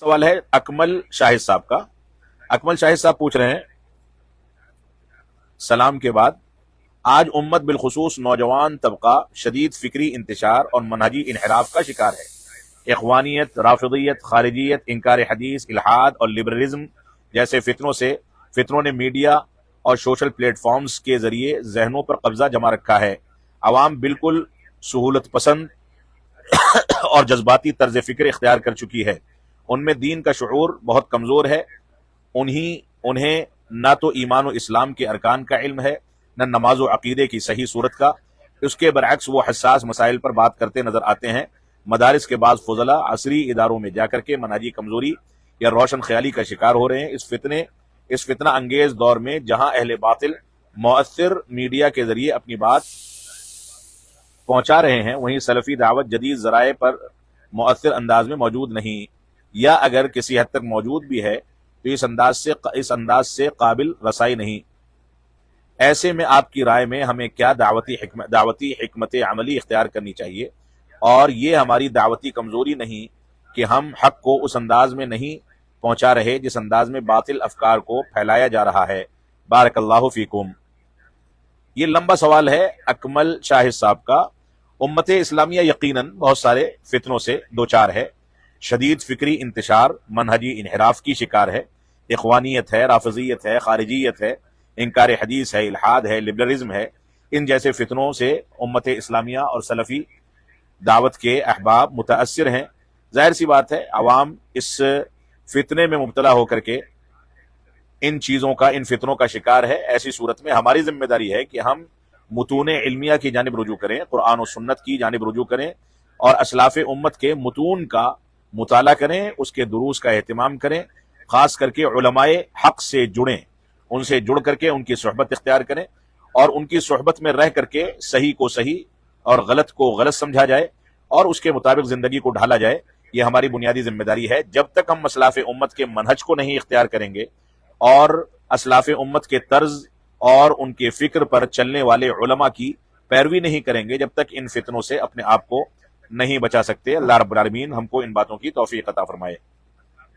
सवाल है अकमल शाहिद साहब का। अकमल शाहिद साहब पूछ रहे हैं, सलाम के बाद, आज उम्मत बिलखुसूस नौजवान तबका शदीद फिक्री इंतशार और मनहजी इनहराफ का शिकार है। इखवानियत, राफिदियत, खारिजियत, इनकार हदीस, इल्हाद और लिबरलिज्म जैसे फितनों ने मीडिया और सोशल प्लेटफॉर्म्स के जरिए जहनों पर कब्जा जमा रखा है। अवाम बिल्कुल सहूलत पसंद और जज्बाती तर्ज फिक्र इख्तियार कर चुकी है। उनमें दीन का शऊर बहुत कमजोर है। उन्हें न तो ईमान और इस्लाम के अरकान का इल्म है, न नमाज और अकीदे की सही सूरत का। उसके बरअक्स वो हसास मसाइल पर बात करते नजर आते हैं। मदारिस के बाद फजला असरी इदारों में जाकर के मनाजी कमजोरी या रोशन ख्याली का शिकार हो रहे हैं। इस फितना अंगेज दौर में जहां अहले बातिल मुअस्सिर मीडिया के जरिए अपनी बात पहुंचा रहे हैं, वहीं सलफी दावत जदीद जराए पर मुअस्सिर अंदाज में मौजूद नहीं, या अगर किसी हद तक मौजूद भी है तो इस अंदाज से काबिल रसाई नहीं। ऐसे में आपकी राय में हमें क्या दावती हिकमत अमली इख्तियार करनी चाहिए? और ये हमारी दावती कमजोरी नहीं कि हम हक को उस अंदाज में नहीं पहुंचा रहे जिस अंदाज में बातिल अफकार को फैलाया जा रहा है। बारकल्लाहु फीकुम। ये लंबा सवाल है अकमल शाहिद साहब का। उम्मत इस्लामिया यकीनन बहुत सारे फितनों से दो चार है। शदीद फिक्री इंतशार, मनहजी इनहराफ की शिकार है। इखवानियत है, राफिजियत है, खारिजियत है, इनकार हदीस है, इल्हाद है, लिबरलिज्म है। इन जैसे फितनों से उम्मत इस्लामिया और सलफी दावत के अहबाब मुतासिर हैं। जाहिर सी बात है, अवाम इस फितने में मुब्तला होकर के इन फितनों का शिकार है। ऐसी सूरत में हमारी जिम्मेदारी है कि हम मुतून इल्मिया की जानिब रुजू करें, कुरान और सुन्नत की जानिब रुजू करें और असलाफ उम्मत के मुतून का मुताला करें, उसके दुरूस का एहतमाम करें, खास करके उलमाए हक से जुड़ें, उनसे जुड़ करके उनकी सोहबत इख्तियार करें और उनकी सोहबत में रह करके सही को सही और गलत को गलत समझा जाए और उसके मुताबिक जिंदगी को ढाला जाए। ये हमारी बुनियादी जिम्मेदारी है। जब तक हम असलाफ उम्मत के मनहज को नहीं इख्तियार करेंगे और असलाफ उम्मत के तर्ज और उनके फिक्र पर चलने वाले उलमा की पैरवी नहीं करेंगे, जब तक इन फितनों से अपने आप को नहीं बचा सकते। अल्लाह रब्बुल आलमीन हमको इन बातों की तौफीक अता फरमाए।